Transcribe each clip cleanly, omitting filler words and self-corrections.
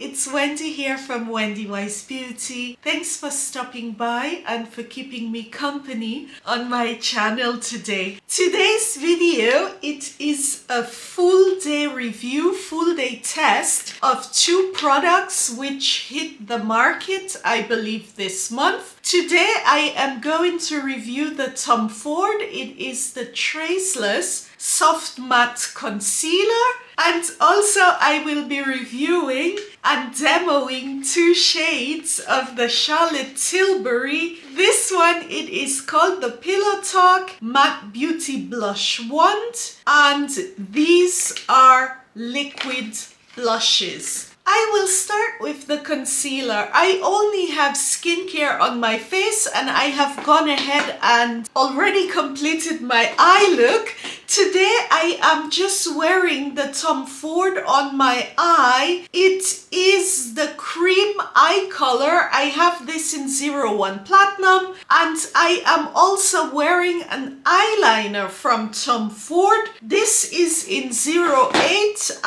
it's Wendy here from Wendy Wise Beauty. Thanks for stopping by and for keeping me company on my channel today. Today's video, it is a full day review, full day test of two products which hit the market, I believe, this month. Today I am going to review the Tom Ford. It is the Traceless Soft Matte Concealer, and also I will be reviewing and demoing two shades of the Charlotte Tilbury. This one, it is called the Pillow Talk Matte Beauty Blush Wand, and these are liquid blushes. I will start with the concealer. I only have skincare on my face and I have gone ahead and already completed my eye look. Today I am just wearing the Tom Ford on my eye. It is the cream eye color. I have this in 01 Platinum, and I am also wearing an eyeliner from Tom Ford. This is in 08,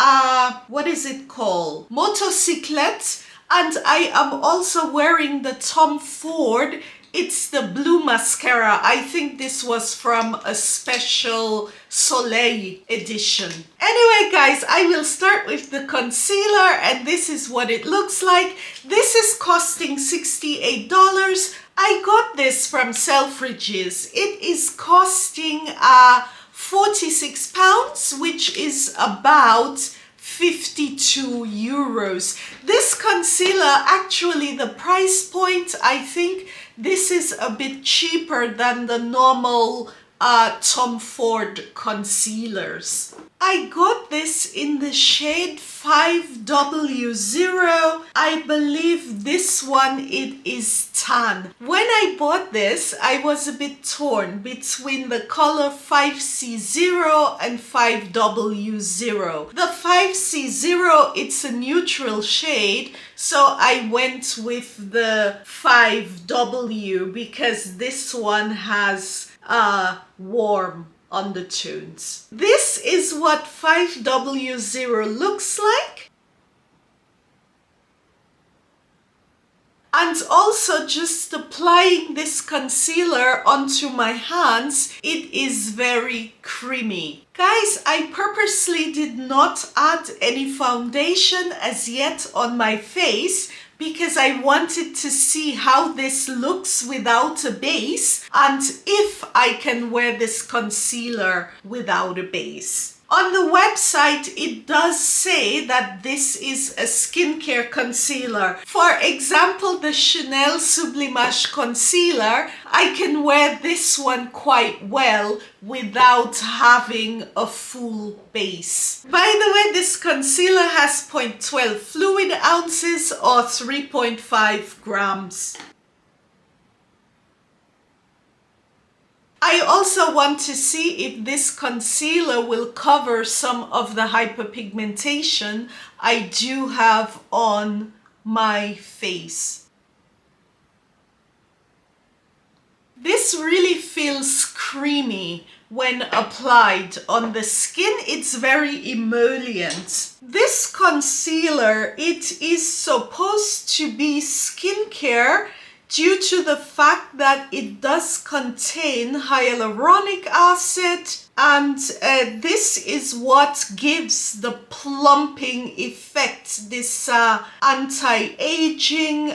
what is it called? Motocyclette. And I am also wearing the Tom Ford. It's the blue mascara. I think this was from a special Soleil edition. Anyway, guys, I will start with the concealer, and this is what it looks like. This is costing $68. I got this from Selfridges. It is costing 46 pounds, which is about 52 euros. This concealer, actually the price point, I think this is a bit cheaper than the normal Tom Ford concealers. I got this in the shade 5W0. I believe this one, it is tan. When I bought this, I was a bit torn between the color 5C0 and 5W0. The 5C0, it's a neutral shade, so I went with the 5W because this one has warm undertones. This is what 5W0 looks like. And also, just applying this concealer onto my hands, it is very creamy. Guys, I purposely did not add any foundation as yet on my face because I wanted to see how this looks without a base and if I can wear this concealer without a base. On the website, it does say that this is a skincare concealer. For example, the Chanel Sublimage concealer, I can wear this one quite well without having a full base. By the way, this concealer has 0.12 fluid ounces or 3.5 grams. I also want to see if this concealer will cover some of the hyperpigmentation I do have on my face. This really feels creamy when applied on the skin. It's very emollient. This concealer, it is supposed to be skincare due to the fact that it does contain hyaluronic acid, and this is what gives the plumping effect, this anti-aging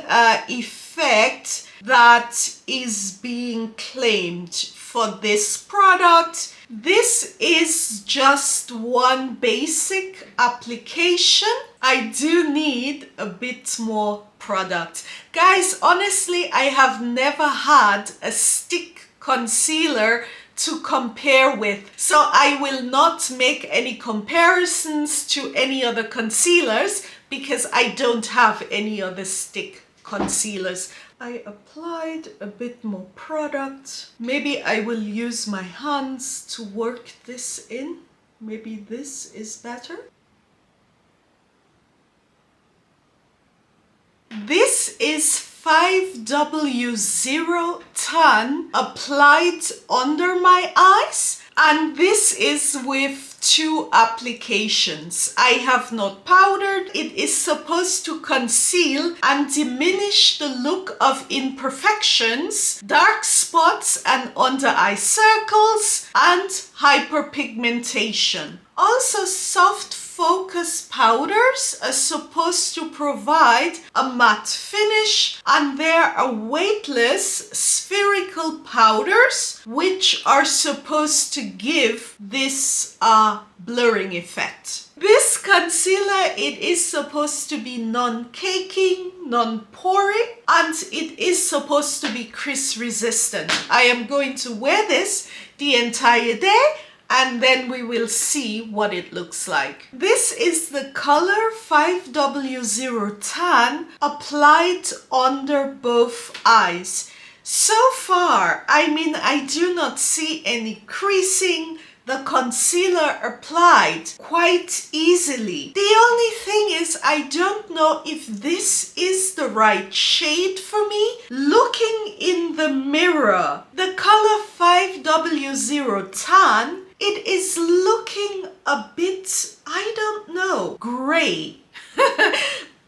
effect that is being claimed for this product. This is just one basic application. I do need a bit more product. Guys, honestly, I have never had a stick concealer to compare with, so I will not make any comparisons to any other concealers because I don't have any other stick concealers. I applied a bit more product. Maybe I will use my hands to work this in. Maybe this is better. This is 5W0 tan applied under my eyes, and this is with 2 applications. I have not powdered. It is supposed to conceal and diminish the look of imperfections, dark spots and under eye circles, and hyperpigmentation. Also, soft focus powders are supposed to provide a matte finish, and there are weightless spherical powders which are supposed to give this blurring effect. This concealer, it is supposed to be non-caking, non-poring, and it is supposed to be crease resistant. I am going to wear this the entire day, and then we will see what it looks like. This is the color 5W0 Tan applied under both eyes. So far, I do not see any creasing. The concealer applied quite easily. The only thing is, I don't know if this is the right shade for me. Looking in the mirror, the color 5W0 Tan, it is looking a bit, I don't know, gray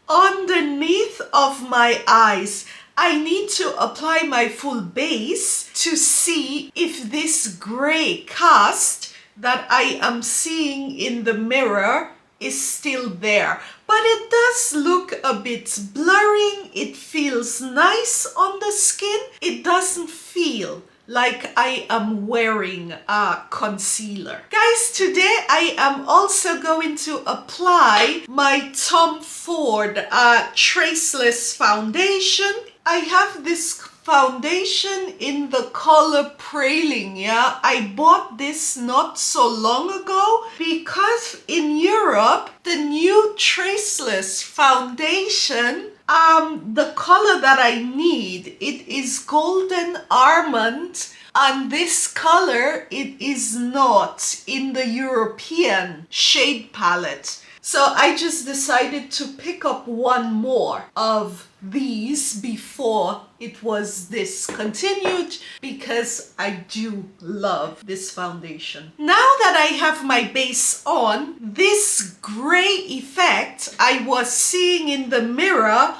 underneath of my eyes. I need to apply my full base to see if this gray cast that I am seeing in the mirror is still there. But it does look a bit blurring. It feels nice on the skin. It doesn't feel like I am wearing a concealer. Guys, today I am also going to apply my Tom Ford Traceless foundation. I have this foundation in the color Praline, yeah? I bought this not so long ago because in Europe, the new Traceless foundation, the color that I need, it is golden almond, and this color, it is not in the European shade palette. So I just decided to pick up one more of these before it was discontinued because I do love this foundation. Now that I have my base on, this gray effect I was seeing in the mirror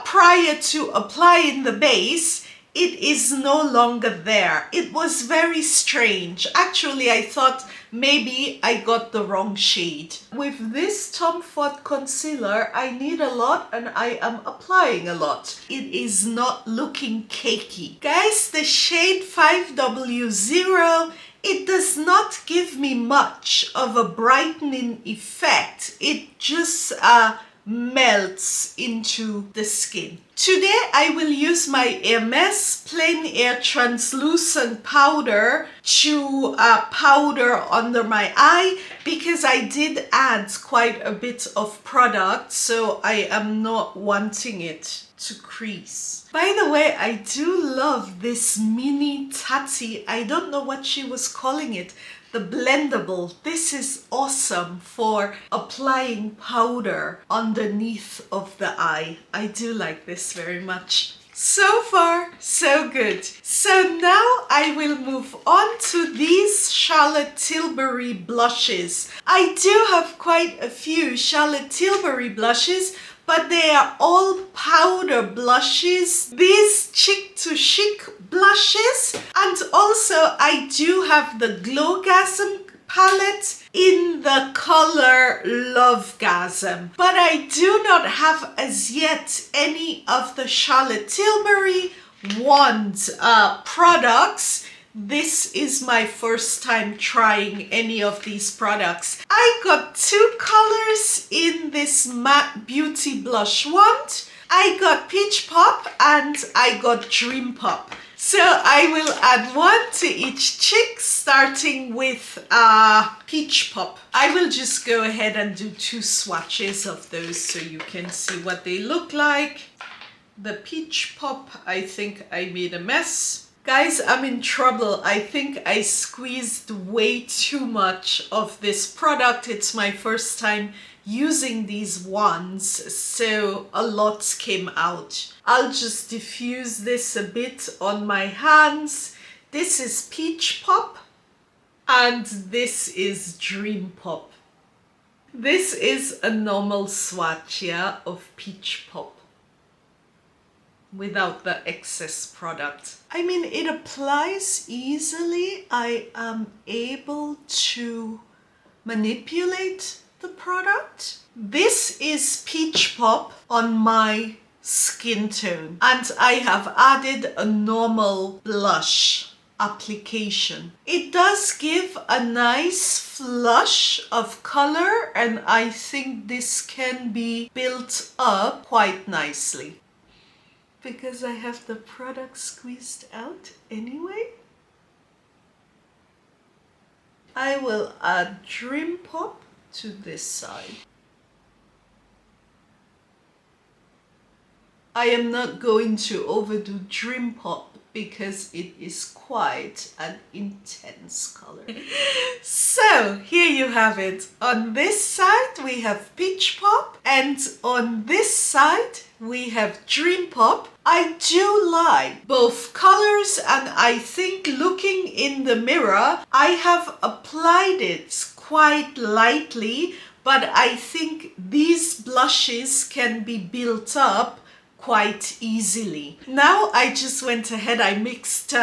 prior to applying the base, it is no longer there. It was very strange. Actually, I thought maybe I got the wrong shade. With this Tom Ford concealer, I need a lot and I am applying a lot. It is not looking cakey. Guys, the shade 5W0, it does not give me much of a brightening effect. It just melts into the skin. Today I will use my Hermes Plein Air Translucent Powder to powder under my eye because I did add quite a bit of product, so I am not wanting it to crease. By the way, I do love this mini Tati. I don't know what she was calling it. The blendable. This is awesome for applying powder underneath of the eye. I do like this very much. So far, so good. So now I will move on to these Charlotte Tilbury blushes. I do have quite a few Charlotte Tilbury blushes, but they are all powder blushes. These Chic to Chic blushes, and also I do have the Glowgasm palette in the color Lovegasm, but I do not have as yet any of the Charlotte Tilbury wand products. This is my first time trying any of these products. I got 2 colors in this Matte Beauty Blush wand. I got Peach Pop and I got Dream Pop. So I will add one to each cheek, starting with Peach Pop. I will just go ahead and do 2 swatches of those so you can see what they look like. The Peach Pop, I think I made a mess. Guys, I'm in trouble. I think I squeezed way too much of this product. It's my first time using these wands, so a lot came out. I'll just diffuse this a bit on my hands. This is Peach Pop, And this is Dream Pop. This is a normal swatch, yeah, of Peach Pop without the excess product. I mean, it applies easily. I am able to manipulate the product. This is Peach Pop on my skin tone, and I have added a normal blush application. It does give a nice flush of color, and I think this can be built up quite nicely. Because I have the product squeezed out anyway, I will add Dream Pop to this side. I am not going to overdo Dream Pop because it is quite an intense color. So here you have it. On this side we have Peach Pop, and on this side we have Dream Pop. I do like both colors, and I think looking in the mirror I have applied it quite lightly, but I think these blushes can be built up quite easily. Now I just went ahead, I mixed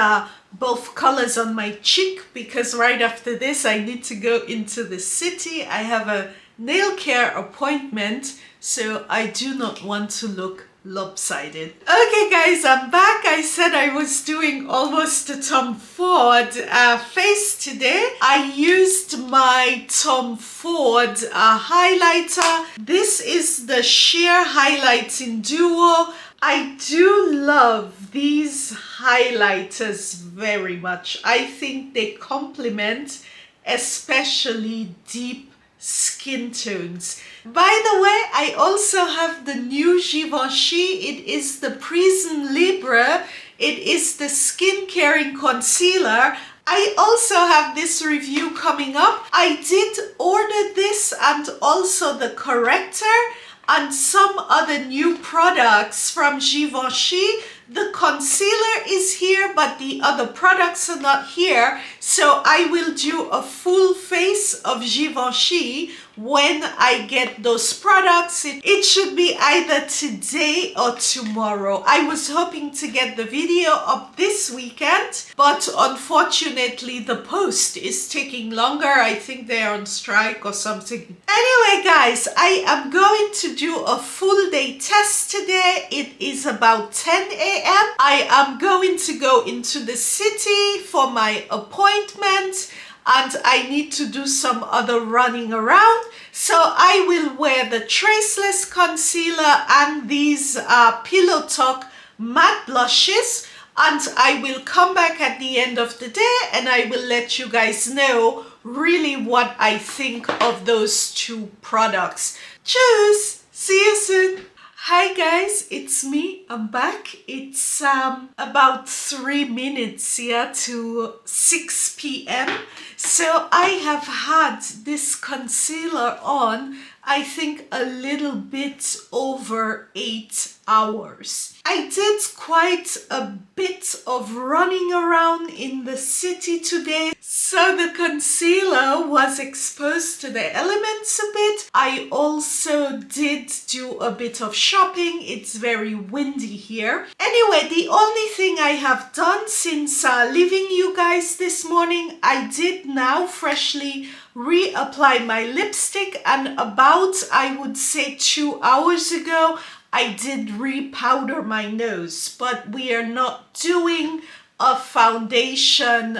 both colors on my cheek because right after this I need to go into the city. I have a nail care appointment, so I do not want to look lopsided. Okay guys, I'm back. I said I was doing almost a Tom Ford face today. I used my Tom Ford highlighter. This is the Sheer Highlighting Duo. I do love these highlighters very much. I think they complement especially deep skin tones. By the way, I also have the new Givenchy. It is the Prisme Libre. It is the skin caring concealer. I also have this review coming up. I did order this and also the Correcteur and some other new products from Givenchy. The concealer is here, but the other products are not here. So I will do a full face of Givenchy when I get those products. It should be either today or tomorrow. I was hoping to get the video up this weekend, but unfortunately the post is taking longer. I think they're on strike or something. Anyway guys, I am going to do a full day test today. It is about 10 a.m. I am going to go into the city for my appointment, and I need to do some other running around. So I will wear the Traceless concealer and these Pillow Talk matte blushes, and I will come back at the end of the day and I will let you guys know really what I think of those two products. Tschüss! See you soon! Hi guys, it's me. I'm back. It's about 3 minutes to 6 p.m. So I have had this concealer on, I think a little bit over 8 hours. I did quite a bit of running around in the city today, so the concealer was exposed to the elements a bit. I also did do a bit of shopping. It's very windy here. Anyway, the only thing I have done since leaving you guys this morning, I did now freshly reapply my lipstick, and about, I would say 2 hours ago, I did repowder my nose, but we are not doing a foundation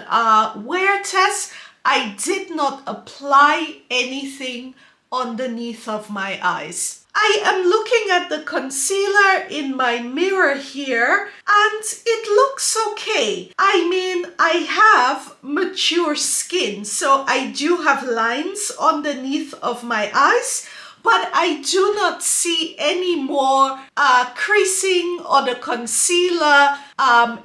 wear test. I did not apply anything underneath of my eyes. I am looking at the concealer in my mirror here and it looks okay. I mean, I have mature skin, so I do have lines underneath of my eyes, but I do not see any more creasing or the concealer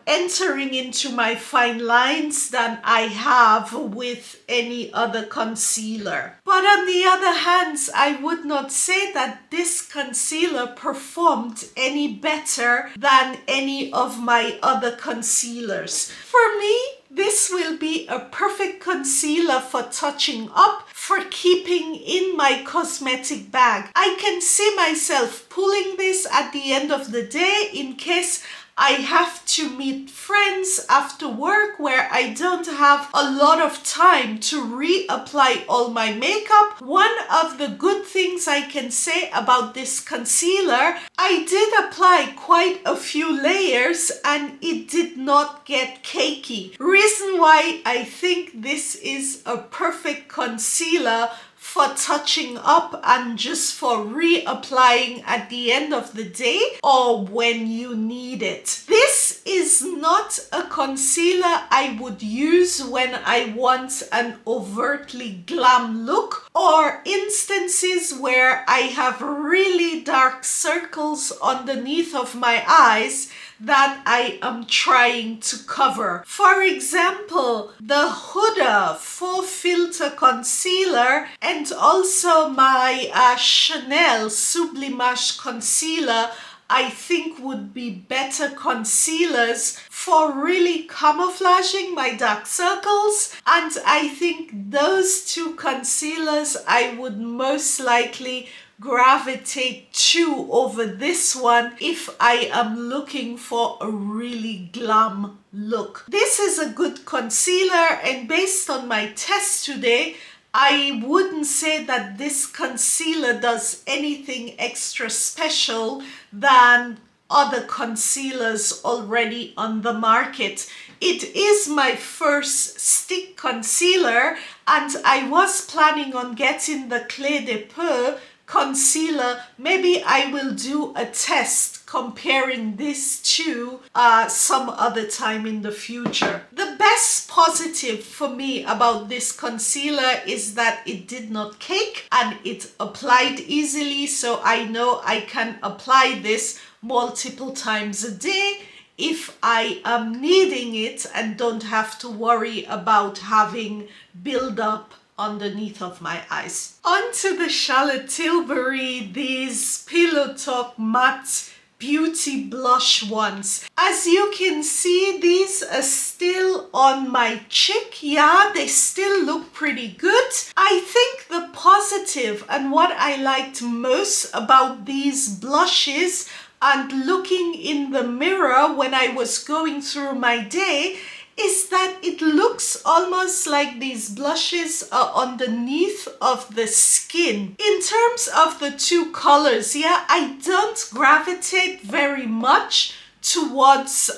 entering into my fine lines than I have with any other concealer. But on the other hand, I would not say that this concealer performed any better than any of my other concealers. For me, This will be a perfect concealer for touching up, for keeping in my cosmetic bag. I can see myself pulling this at the end of the day in case I have to meet friends after work where I don't have a lot of time to reapply all my makeup. One of the good things I can say about this concealer, I did apply quite a few layers and it did not get cakey. Reason why I think this is a perfect concealer for touching up and just for reapplying at the end of the day or when you need it. This is not a concealer I would use when I want an overtly glam look or instances where I have really dark circles underneath of my eyes that I am trying to cover. For example, the Huda Faux Filter Concealer and also my Chanel Sublimage Concealer I think would be better concealers for really camouflaging my dark circles, and I think those two concealers I would most likely gravitate to over this one if I am looking for a really glam look. This is a good concealer, and based on my test today, I wouldn't say that this concealer does anything extra special than other concealers already on the market. It is my first stick concealer, and I was planning on getting the Clé de Peau concealer. Maybe I will do a test comparing this to some other time in the future. The best positive for me about this concealer is that it did not cake and it applied easily, so I know I can apply this multiple times a day if I am needing it and don't have to worry about having build-up underneath of my eyes. Onto the Charlotte Tilbury, these Pillow Talk Matte Beauty Blush ones. As you can see, these are still on my cheek. Yeah, they still look pretty good. I think the positive and what I liked most about these blushes and looking in the mirror when I was going through my day is that it looks almost like these blushes are underneath of the skin. In terms of the two colors, yeah, I don't gravitate very much towards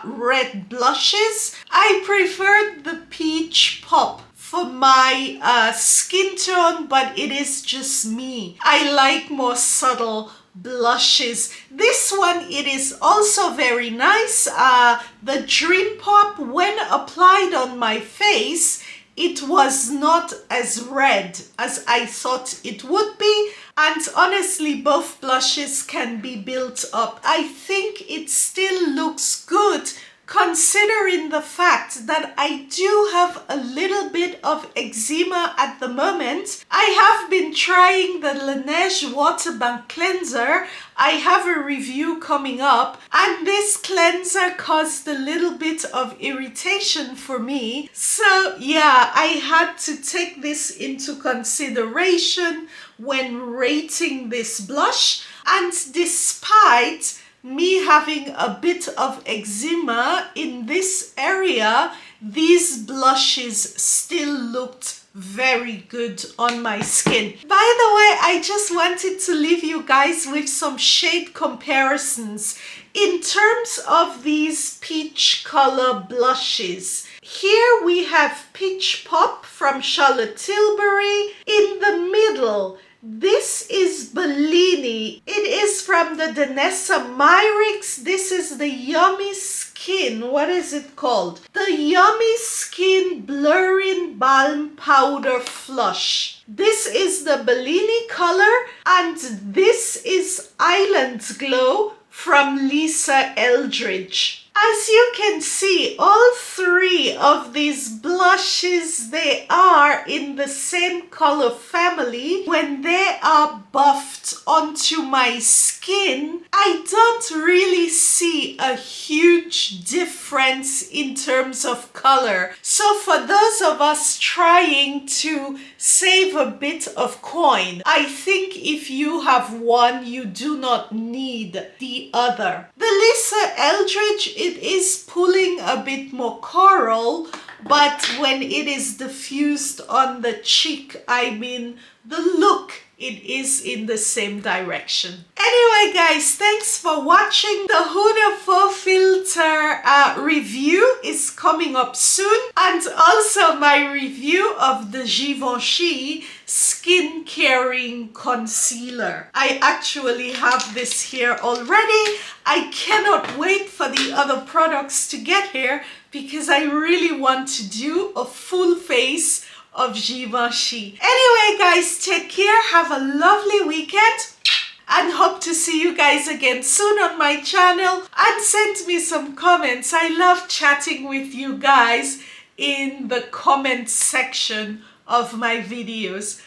red blushes. I prefer the peach pop for my skin tone, but it is just me. I like more subtle blushes. This one, it is also very nice. The Dream Pop, when applied on my face, it was not as red as I thought it would be, and honestly both blushes can be built up. I think it still looks good considering the fact that I do have a little bit of eczema at the moment. I have been trying the Laneige Water Bank Cleanser. I have a review coming up, and this cleanser caused a little bit of irritation for me. So yeah, I had to take this into consideration when rating this blush, and despite me having a bit of eczema in this area, these blushes still looked very good on my skin. By the way, I just wanted to leave you guys with some shade comparisons in terms of these peach color blushes. Here we have Peach Pop from Charlotte Tilbury. In the middle, this is Bellini. It is from the Danessa Myricks. This is the Yummy Skin. What is it called? The Yummy Skin Blurring Balm Powder Flush. This is the Bellini color, and this is Island Glow from Lisa Eldridge. As you can see, all three of these blushes, they are in the same color family. When they are buffed onto my skin, I don't really see a huge difference in terms of color. So for those of us trying to save a bit of coin, I think if you have one, you do not need the other. The Lisa Eldridge, it is pulling a bit more coral, but when it is diffused on the cheek, I mean the look, it is in the same direction. Anyway guys, thanks for watching. The Huda Faux Filter review is coming up soon, and also my review of the Givenchy Skin Caring Concealer. I actually have this here already. I cannot wait for the other products to get here because I really want to do a full face of Givenchy. Anyway guys, take care, have a lovely weekend, and hope to see you guys again soon on my channel. And send me some comments. I love chatting with you guys in the comment section of my videos.